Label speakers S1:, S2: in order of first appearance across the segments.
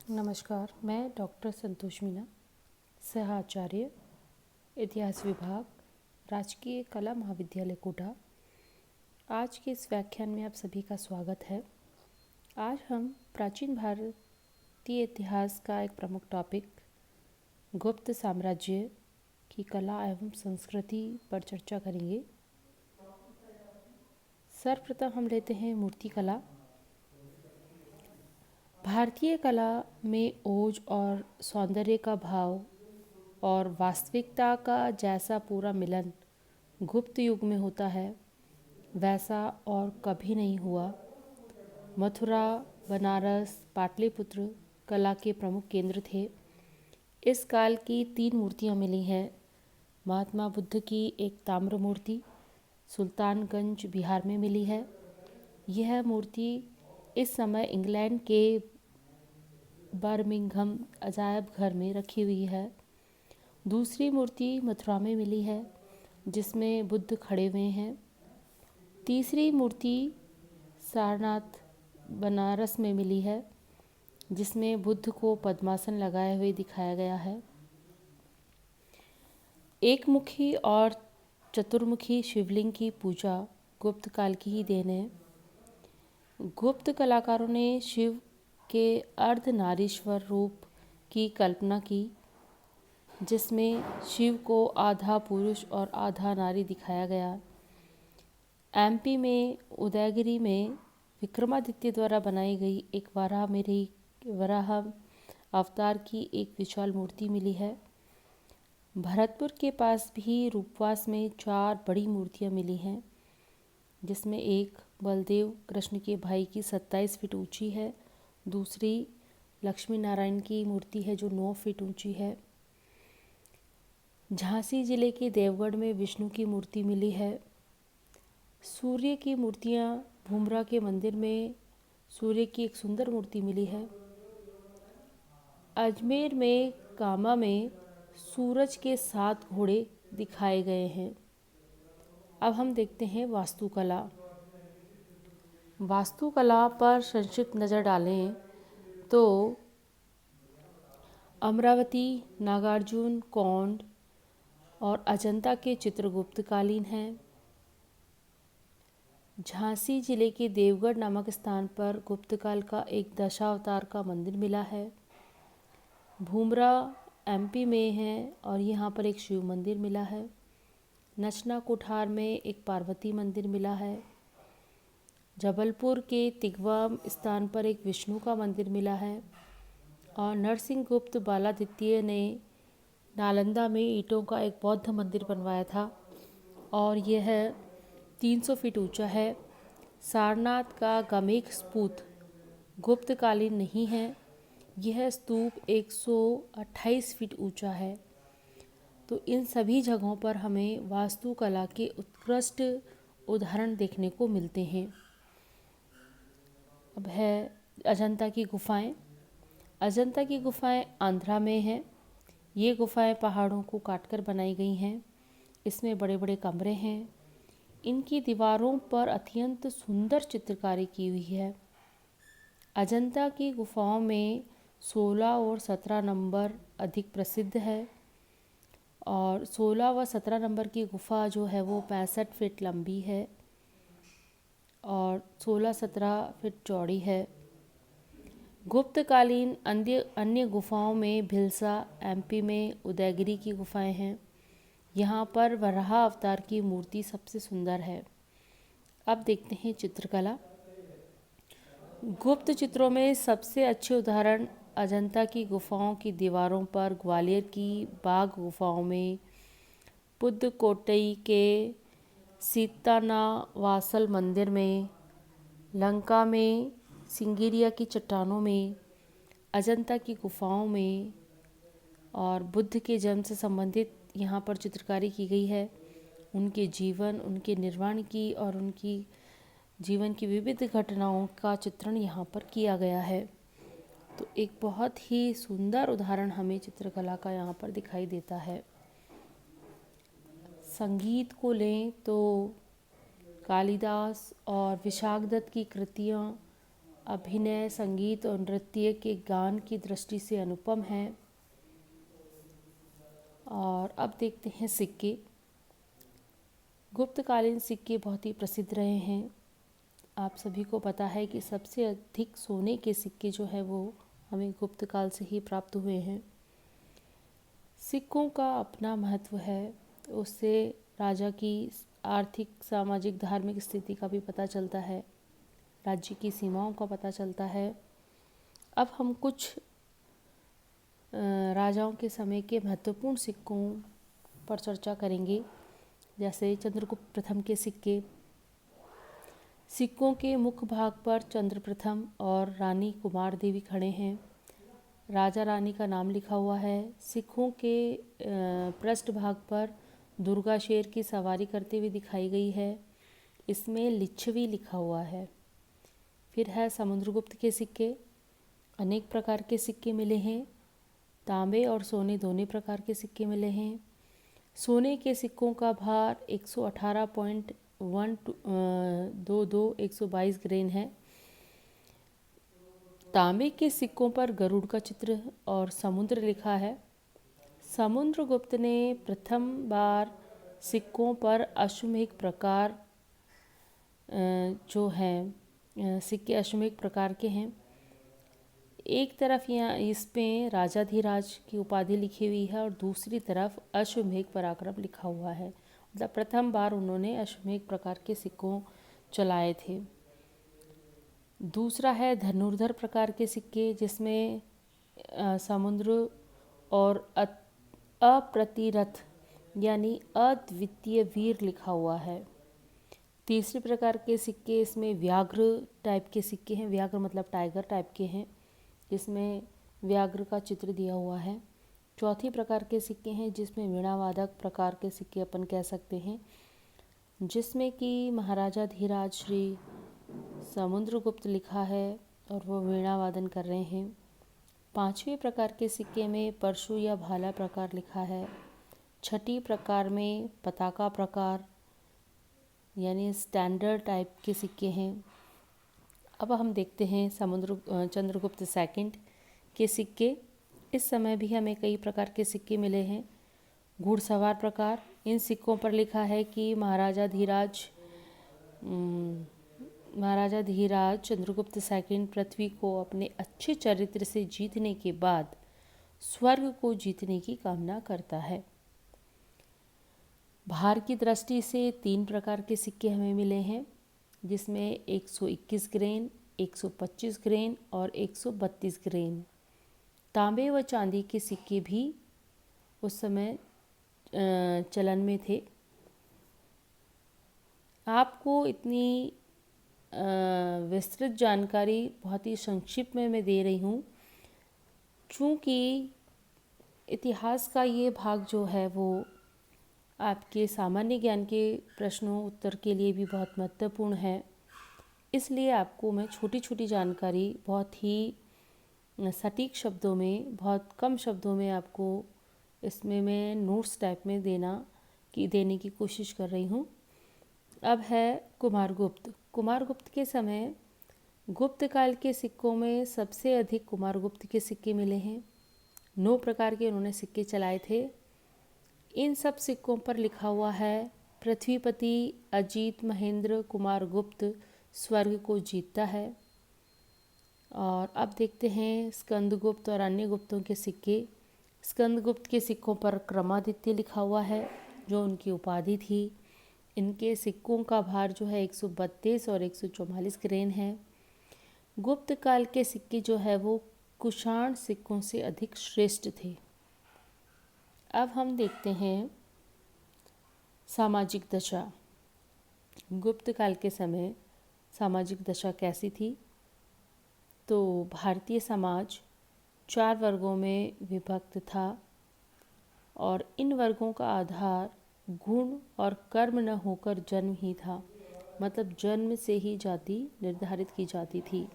S1: नमस्कार, मैं डॉक्टर संतोष मीना, सहाचार्य, इतिहास विभाग, राजकीय कला महाविद्यालय कोटा। आज के इस व्याख्यान में आप सभी का स्वागत है। आज हम प्राचीन भारतीय इतिहास का एक प्रमुख टॉपिक गुप्त साम्राज्य की कला एवं संस्कृति पर चर्चा करेंगे। सर्वप्रथम हम लेते हैं मूर्ति कला। भारतीय कला में ओज और सौंदर्य का भाव और वास्तविकता का जैसा पूरा मिलन गुप्त युग में होता है, वैसा और कभी नहीं हुआ। मथुरा, बनारस, पाटलिपुत्र कला के प्रमुख केंद्र थे। इस काल की 3 मूर्तियाँ मिली हैं। महात्मा बुद्ध की एक ताम्र मूर्ति सुल्तानगंज बिहार में मिली है। यह मूर्ति इस समय इंग्लैंड के बर्मिंघम अजायब घर में रखी हुई है। दूसरी मूर्ति मथुरा में मिली है, जिसमें बुद्ध खड़े हुए हैं। तीसरी मूर्ति सारनाथ बनारस में मिली है, जिसमें बुद्ध को पद्मासन लगाए हुए दिखाया गया है। एक मुखी और चतुर्मुखी शिवलिंग की पूजा गुप्त काल की ही देन है। गुप्त कलाकारों ने शिव के अर्धनारीश्वर रूप की कल्पना की, जिसमें शिव को आधा पुरुष और आधा नारी दिखाया गया। एमपी में उदयगिरी में विक्रमादित्य द्वारा बनाई गई एक वराह अवतार की एक विशाल मूर्ति मिली है। भरतपुर के पास भी रूपवास में 4 बड़ी मूर्तियां मिली हैं, जिसमें एक बलदेव कृष्ण के भाई की 27 फीट ऊंची है। दूसरी लक्ष्मी नारायण की मूर्ति है जो 9 फीट ऊंची है। झांसी जिले के देवगढ़ में विष्णु की मूर्ति मिली है। सूर्य की मूर्तियां भूमरा के मंदिर में सूर्य की एक सुंदर मूर्ति मिली है। अजमेर में कामा में सूरज के 7 घोड़े दिखाए गए हैं। अब हम देखते हैं वास्तुकला। वास्तुकला पर संक्षिप्त नज़र डालें तो अमरावती, नागार्जुन, कोंड और अजंता के चित्र गुप्तकालीन हैं। झांसी जिले के देवगढ़ नामक स्थान पर गुप्तकाल का एक दशावतार का मंदिर मिला है। भूमरा एमपी में है और यहाँ पर एक शिव मंदिर मिला है। नचना कोठार में एक पार्वती मंदिर मिला है। जबलपुर के तिगवा स्थान पर एक विष्णु का मंदिर मिला है। और नरसिंह गुप्त बालादित्य ने नालंदा में ईंटों का एक बौद्ध मंदिर बनवाया था और यह 300 फीट ऊंचा है। सारनाथ का गमेक स्तूप गुप्तकालीन नहीं है। यह स्तूप 128 फीट ऊंचा है। तो इन सभी जगहों पर हमें वास्तुकला के उत्कृष्ट उदाहरण देखने को मिलते हैं। अब है अजंता की गुफाएं। अजंता की गुफाएं आंध्रा में हैं। ये गुफाएं पहाड़ों को काटकर बनाई गई हैं। इसमें बड़े बड़े कमरे हैं। इनकी दीवारों पर अत्यंत सुंदर चित्रकारी की हुई है। अजंता की गुफाओं में 16 और 17 नंबर अधिक प्रसिद्ध है और 16 व 17 नंबर की गुफा जो है वो 65 फीट लंबी है और 16-17 फीट चौड़ी है। गुप्तकालीन अन्य गुफाओं में भिलसा एमपी में उदयगिरी की गुफाएं हैं। यहाँ पर वराह अवतार की मूर्ति सबसे सुंदर है। अब देखते हैं चित्रकला। गुप्त चित्रों में सबसे अच्छे उदाहरण अजंता की गुफाओं की दीवारों पर, ग्वालियर की बाघ गुफाओं में, पुदुकोट्टई के सीतानावासल मंदिर में, लंका में सिंगिरिया की चट्टानों में, अजंता की गुफाओं में और बुद्ध के जन्म से संबंधित यहाँ पर चित्रकारी की गई है। उनके जीवन, उनके निर्वाण की और उनकी जीवन की विविध घटनाओं का चित्रण यहाँ पर किया गया है। तो एक बहुत ही सुंदर उदाहरण हमें चित्रकला का यहाँ पर दिखाई देता है। संगीत को लें तो कालिदास और विशाखदत्त की कृतियाँ अभिनय, संगीत और नृत्य के गान की दृष्टि से अनुपम है। और अब देखते हैं सिक्के। गुप्तकालीन सिक्के बहुत ही प्रसिद्ध रहे हैं। आप सभी को पता है कि सबसे अधिक सोने के सिक्के जो है वो हमें गुप्त काल से ही प्राप्त हुए हैं। सिक्कों का अपना महत्व है। उससे राजा की आर्थिक, सामाजिक, धार्मिक स्थिति का भी पता चलता है, राज्य की सीमाओं का पता चलता है। अब हम कुछ राजाओं के समय के महत्वपूर्ण सिक्कों पर चर्चा करेंगे, जैसे चंद्रगुप्त प्रथम के सिक्के। सिक्कों के मुख्य भाग पर चंद्र प्रथम और रानी कुमार देवी खड़े हैं। राजा रानी का नाम लिखा हुआ है। सिक्कों के पृष्ठ भाग पर दुर्गा शेर की सवारी करते हुए दिखाई गई है। इसमें लिच्छवी लिखा हुआ है। फिर है समुद्रगुप्त के सिक्के। अनेक प्रकार के सिक्के मिले हैं। तांबे और सोने दोनों प्रकार के सिक्के मिले हैं। सोने के सिक्कों का भार 118.122 ग्रेन है। तांबे के सिक्कों पर गरुड़ का चित्र और समुद्र लिखा है। समुद्रगुप्त ने प्रथम बार सिक्कों पर अश्वमेध प्रकार जो हैं सिक्के अश्वमेध प्रकार के हैं। एक तरफ यहाँ इसमें राजाधिराज की उपाधि लिखी हुई है और दूसरी तरफ अश्वमेध पराक्रम लिखा हुआ है। मतलब प्रथम बार उन्होंने अश्वमेध प्रकार के सिक्कों चलाए थे। दूसरा है धनुर्धर प्रकार के सिक्के, जिसमें समुद्र और अप्रतिरथ यानी अद्वितीय वीर लिखा हुआ है। तीसरे प्रकार के सिक्के, इसमें व्याघ्र टाइप के सिक्के हैं। व्याघ्र मतलब टाइगर टाइप के हैं, जिसमें व्याघ्र का चित्र दिया हुआ है। चौथी प्रकार के सिक्के हैं जिसमें वीणावादक प्रकार के सिक्के अपन कह सकते हैं, जिसमें कि महाराजा धीराज श्री समुद्रगुप्त लिखा है और वो वीणा वादन कर रहे हैं। पांचवें प्रकार के सिक्के में परशु या भाला प्रकार लिखा है। छठी प्रकार में पताका प्रकार यानी स्टैंडर्ड टाइप के सिक्के हैं। अब हम देखते हैं चंद्रगुप्त सेकंड के सिक्के। इस समय भी हमें कई प्रकार के सिक्के मिले हैं। घुड़सवार प्रकार, इन सिक्कों पर लिखा है कि महाराजा धीराज चंद्रगुप्त सेकंड पृथ्वी को अपने अच्छे चरित्र से जीतने के बाद स्वर्ग को जीतने की कामना करता है। भार की दृष्टि से 3 प्रकार के सिक्के हमें मिले हैं, जिसमें 121 ग्रेन, 125 ग्रेन और 132 ग्रेन। तांबे व चांदी के सिक्के भी उस समय चलन में थे। आपको इतनी विस्तृत जानकारी बहुत ही संक्षिप्त में मैं दे रही हूँ, चूँकि इतिहास का ये भाग जो है वो आपके सामान्य ज्ञान के प्रश्नों उत्तर के लिए भी बहुत महत्वपूर्ण है। इसलिए आपको मैं छोटी छोटी जानकारी बहुत ही सटीक शब्दों में, बहुत कम शब्दों में आपको इसमें मैं नोट्स टाइप में देने की कोशिश कर रही हूँ। अब है कुमारगुप्त। कुमारगुप्त के समय गुप्त काल के सिक्कों में सबसे अधिक कुमारगुप्त के सिक्के मिले हैं। 9 प्रकार के उन्होंने सिक्के चलाए थे। इन सब सिक्कों पर लिखा हुआ है, पृथ्वीपति अजीत महेंद्र कुमारगुप्त स्वर्ग को जीतता है। और अब देखते हैं स्कंदगुप्त और अन्य गुप्तों के सिक्के। स्कंदगुप्त के सिक्कों पर क्रमादित्य लिखा हुआ है, जो उनकी उपाधि थी। इनके सिक्कों का भार जो है 132 और 144 ग्रेन है। गुप्त काल के सिक्के जो है वो कुषाण सिक्कों से अधिक श्रेष्ठ थे। अब हम देखते हैं सामाजिक दशा। गुप्त काल के समय सामाजिक दशा कैसी थी? तो भारतीय समाज 4 वर्गों में विभक्त था और इन वर्गों का आधार गुण और कर्म न होकर जन्म ही था। मतलब जन्म से ही जाति निर्धारित की जाती थी।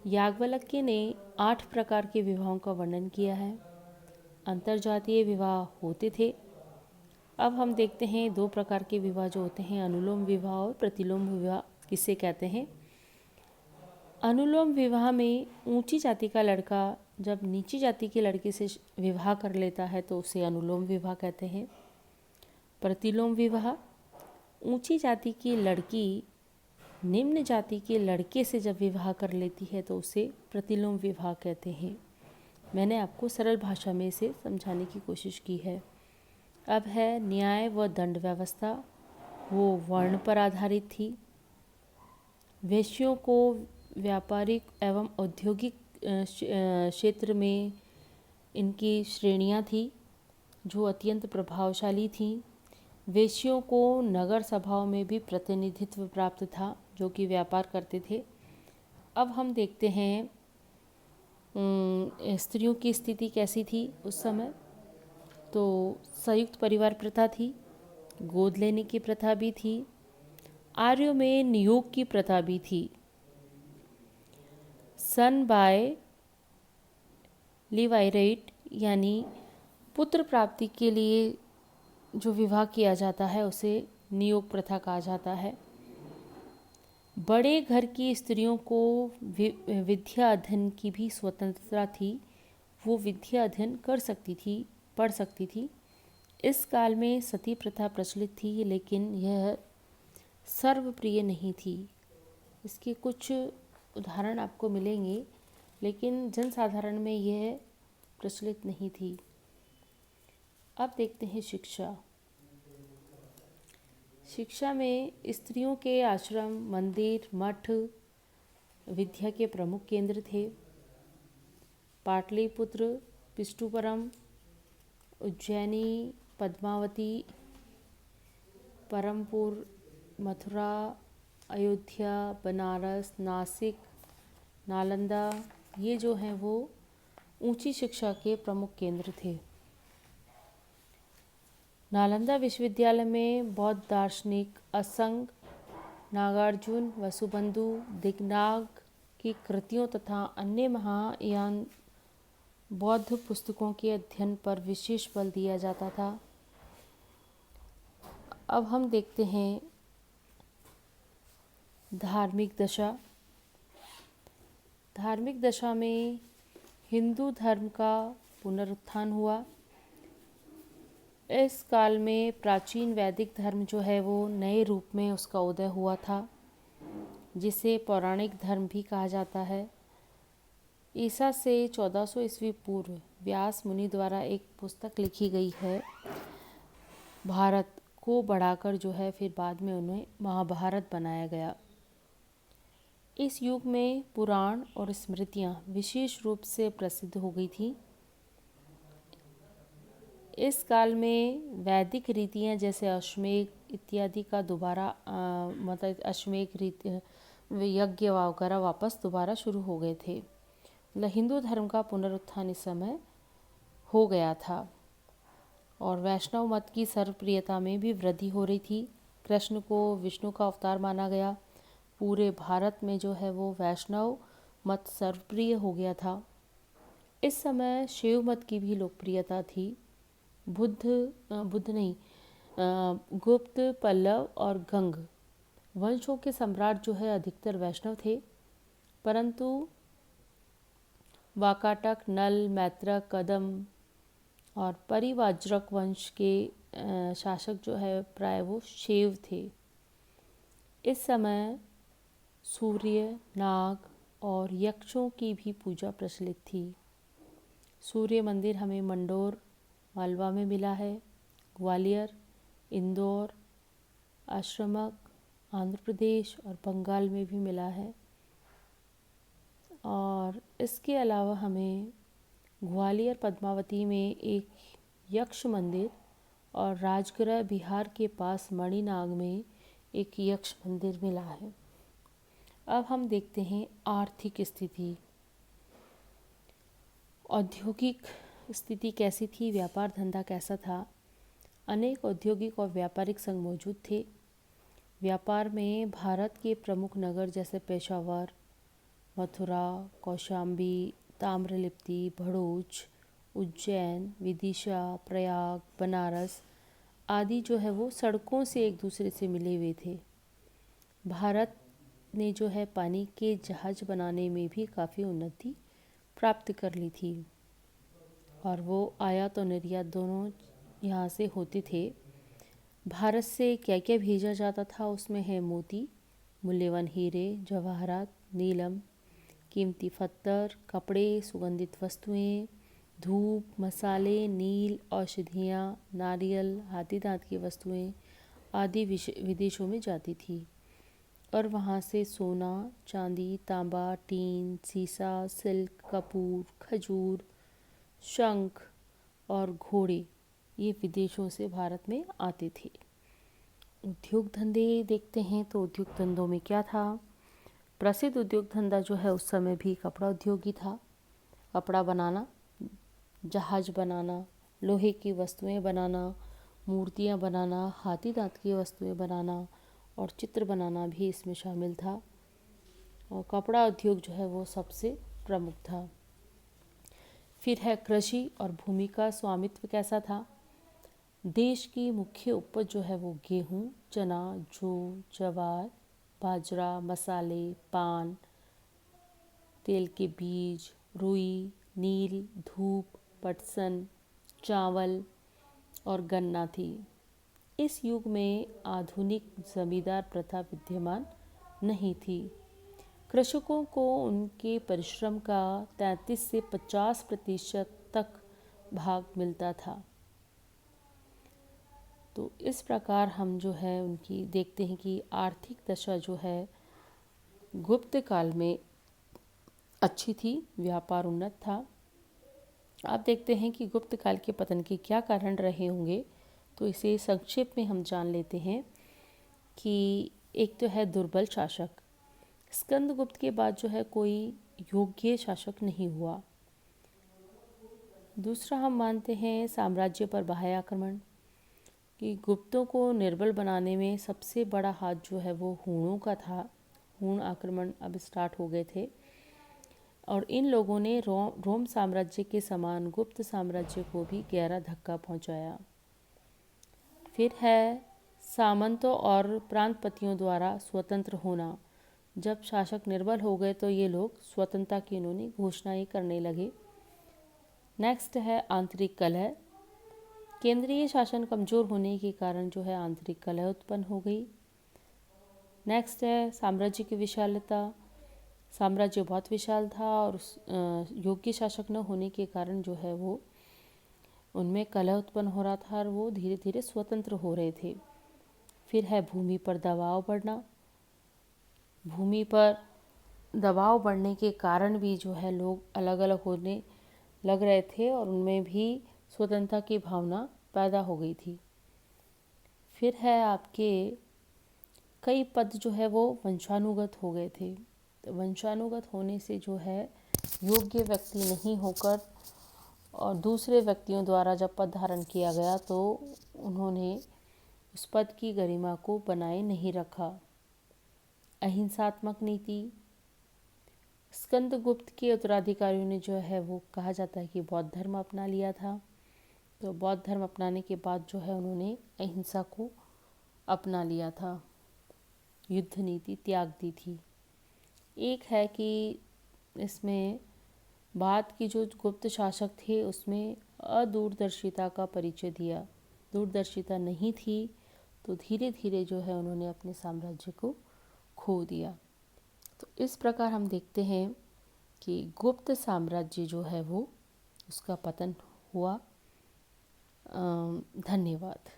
S1: याज्ञवल्क्य ने 8 प्रकार के विवाहों का वर्णन किया है। अंतरजातीय विवाह होते थे। अब हम देखते हैं 2 प्रकार के विवाह जो होते हैं, अनुलोम विवाह और प्रतिलोम विवाह किसे कहते हैं। अनुलोम विवाह में ऊंची जाति का लड़का जब नीची जाति के लड़के से विवाह कर लेता है तो उसे अनुलोम विवाह कहते हैं। प्रतिलोम विवाह, ऊंची जाति की लड़की निम्न जाति के लड़के से जब विवाह कर लेती है तो उसे प्रतिलोम विवाह कहते हैं। मैंने आपको सरल भाषा में इसे समझाने की कोशिश की है। अब है न्याय व दंड व्यवस्था, वो वर्ण पर आधारित थी। वेश्यों को व्यापारिक एवं औद्योगिक क्षेत्र में इनकी श्रेणियां थी जो अत्यंत प्रभावशाली थीं। वेश्यों को नगर सभाओं में भी प्रतिनिधित्व प्राप्त था जो कि व्यापार करते थे। अब हम देखते हैं स्त्रियों की स्थिति कैसी थी उस समय। तो संयुक्त परिवार प्रथा थी, गोद लेने की प्रथा भी थी, आर्यों में नियोग की प्रथा भी थी। सन बाय लिवाइरेट यानी पुत्र प्राप्ति के लिए जो विवाह किया जाता है उसे नियोग प्रथा कहा जाता है। बड़े घर की स्त्रियों को विद्या अध्ययन की भी स्वतंत्रता थी, वो विद्या अध्ययन कर सकती थी, पढ़ सकती थी। इस काल में सती प्रथा प्रचलित थी लेकिन यह सर्वप्रिय नहीं थी। इसके कुछ उदाहरण आपको मिलेंगे लेकिन जनसाधारण में यह प्रचलित नहीं थी। अब देखते हैं शिक्षा। शिक्षा में स्त्रियों के आश्रम, मंदिर, मठ विद्या के प्रमुख केंद्र थे। पाटलिपुत्र, पिष्टुपुरम, उज्जैनी, पद्मावती, परमपुर, मथुरा, अयोध्या, बनारस, नासिक, नालंदा, ये जो हैं वो ऊंची शिक्षा के प्रमुख केंद्र थे। नालंदा विश्वविद्यालय में बौद्ध दार्शनिक असंग, नागार्जुन, वसुबंधु, दिगनाग की कृतियों तथा अन्य महायान बौद्ध पुस्तकों के अध्ययन पर विशेष बल दिया जाता था। अब हम देखते हैं धार्मिक दशा। धार्मिक दशा में हिंदू धर्म का पुनरुत्थान हुआ। इस काल में प्राचीन वैदिक धर्म जो है वो नए रूप में उसका उदय हुआ था, जिसे पौराणिक धर्म भी कहा जाता है। ईसा से 1400 ईस्वी पूर्व व्यास मुनि द्वारा एक पुस्तक लिखी गई है। भारत को बढ़ाकर जो है फिर बाद में उन्हें महाभारत बनाया गया। इस युग में पुराण और स्मृतियाँ विशेष रूप से प्रसिद्ध हो गई थी। इस काल में वैदिक रीतियाँ जैसे अश्वमेध इत्यादि का दोबारा मतलब अश्वमेध रीति यज्ञ वगैरह वापस दोबारा शुरू हो गए थे। मतलब हिंदू धर्म का पुनरुत्थान इस समय हो गया था और वैष्णव मत की सर्वप्रियता में भी वृद्धि हो रही थी। कृष्ण को विष्णु का अवतार माना गया। पूरे भारत में जो है वो वैष्णव मत सर्वप्रिय हो गया था। इस समय शैव मत की भी लोकप्रियता थी। गुप्त, पल्लव और गंग वंशों के सम्राट जो है अधिकतर वैष्णव थे, परंतु वाकाटक, नल, मैत्रक, कदम और परिवाज्रक वंश के शासक जो है प्राय वो शैव थे। इस समय सूर्य, नाग और यक्षों की भी पूजा प्रचलित थी। सूर्य मंदिर हमें मंडोर, मालवा में मिला है। ग्वालियर, इंदौर, आश्रमक, आंध्र प्रदेश और बंगाल में भी मिला है। और इसके अलावा हमें ग्वालियर पद्मावती में एक यक्ष मंदिर और राजगृह बिहार के पास मणिनाग में एक यक्ष मंदिर मिला है। अब हम देखते हैं आर्थिक स्थिति। औद्योगिक स्थिति कैसी थी, व्यापार धंधा कैसा था। अनेक औद्योगिक और व्यापारिक संघ मौजूद थे। व्यापार में भारत के प्रमुख नगर जैसे पेशावर, मथुरा, कौशाम्बी, ताम्रलिप्ति, भरूच, उज्जैन, विदिशा, प्रयाग, बनारस आदि जो है वो सड़कों से एक दूसरे से मिले हुए थे। भारत ने जो है पानी के जहाज बनाने में भी काफ़ी उन्नति प्राप्त कर ली थी और वो आयात और निर्यात दोनों यहाँ से होते थे। भारत से क्या क्या भेजा जाता था उसमें है मोती, मूल्यवान हीरे, जवाहरात, नीलम, कीमती पत्थर, कपड़े, सुगंधित वस्तुएं, धूप, मसाले, नील, औषधियाँ, नारियल, हाथी दांत की वस्तुएं आदि विदेशों में जाती थी और वहाँ से सोना, चांदी, तांबा, टीन, सीसा, सिल्क, कपूर, खजूर, शंख और घोड़े ये विदेशों से भारत में आते थे। उद्योग धंधे देखते हैं तो उद्योग धंधों में क्या था। प्रसिद्ध उद्योग धंधा जो है उस समय भी कपड़ा उद्योग ही था। कपड़ा बनाना, जहाज बनाना, लोहे की वस्तुएं बनाना, मूर्तियां बनाना, हाथी दांत की वस्तुएं बनाना और चित्र बनाना भी इसमें शामिल था। और कपड़ा उद्योग जो है वो सबसे प्रमुख था। फिर है कृषि और भूमि का स्वामित्व कैसा था। देश की मुख्य उपज जो है वो गेहूँ, चना, जौ, ज्वार, बाजरा, मसाले, पान, तेल के बीज, रुई, नील, धूप, पटसन, चावल और गन्ना थी। इस युग में आधुनिक जमींदार प्रथा विद्यमान नहीं थी। कृषकों को उनके परिश्रम का 33 से 50% तक भाग मिलता था। तो इस प्रकार हम जो है उनकी देखते हैं कि आर्थिक दशा जो है गुप्त काल में अच्छी थी, व्यापार उन्नत था। आप देखते हैं कि गुप्त काल के पतन के क्या कारण रहे होंगे, तो इसे संक्षेप में हम जान लेते हैं कि एक तो है दुर्बल शासक। स्कंदगुप्त के बाद जो है कोई योग्य शासक नहीं हुआ। दूसरा हम मानते हैं साम्राज्य पर बाह्य आक्रमण, कि गुप्तों को निर्बल बनाने में सबसे बड़ा हाथ जो है वो हूणों का था। हूण आक्रमण अब स्टार्ट हो गए थे और इन लोगों ने रोम साम्राज्य के समान गुप्त साम्राज्य को भी गहरा धक्का पहुंचाया। फिर है सामंतों और प्रांतपतियों द्वारा स्वतंत्र होना। जब शासक निर्बल हो गए तो ये लोग स्वतंत्रता की इन्होंने घोषणाएं करने लगे। नेक्स्ट है आंतरिक कलह। केंद्रीय शासन कमज़ोर होने के कारण जो है आंतरिक कलह उत्पन्न हो गई। नेक्स्ट है साम्राज्य की विशालता। साम्राज्य बहुत विशाल था और योग्य शासक न होने के कारण जो है वो उनमें कलह उत्पन्न हो रहा था और वो धीरे धीरे स्वतंत्र हो रहे थे। फिर है भूमि पर दबाव बढ़ना। भूमि पर दबाव बढ़ने के कारण भी जो है लोग अलग अलग होने लग रहे थे और उनमें भी स्वतंत्रता की भावना पैदा हो गई थी। फिर है आपके कई पद जो है वो वंशानुगत हो गए थे। तो वंशानुगत होने से जो है योग्य व्यक्ति नहीं होकर और दूसरे व्यक्तियों द्वारा जब पद धारण किया गया तो उन्होंने उस पद की गरिमा को बनाए नहीं रखा। अहिंसात्मक नीति। स्कंदगुप्त के उत्तराधिकारियों ने जो है वो कहा जाता है कि बौद्ध धर्म अपना लिया था। तो बौद्ध धर्म अपनाने के बाद जो है उन्होंने अहिंसा को अपना लिया था, युद्ध नीति त्याग दी थी। एक है कि इसमें बाद की जो गुप्त शासक थे उसमें अदूरदर्शिता का परिचय दिया। दूरदर्शिता नहीं थी तो धीरे धीरे जो है उन्होंने अपने साम्राज्य को खो दिया। तो इस प्रकार हम देखते हैं कि गुप्त साम्राज्य जो है वो उसका पतन हुआ। धन्यवाद।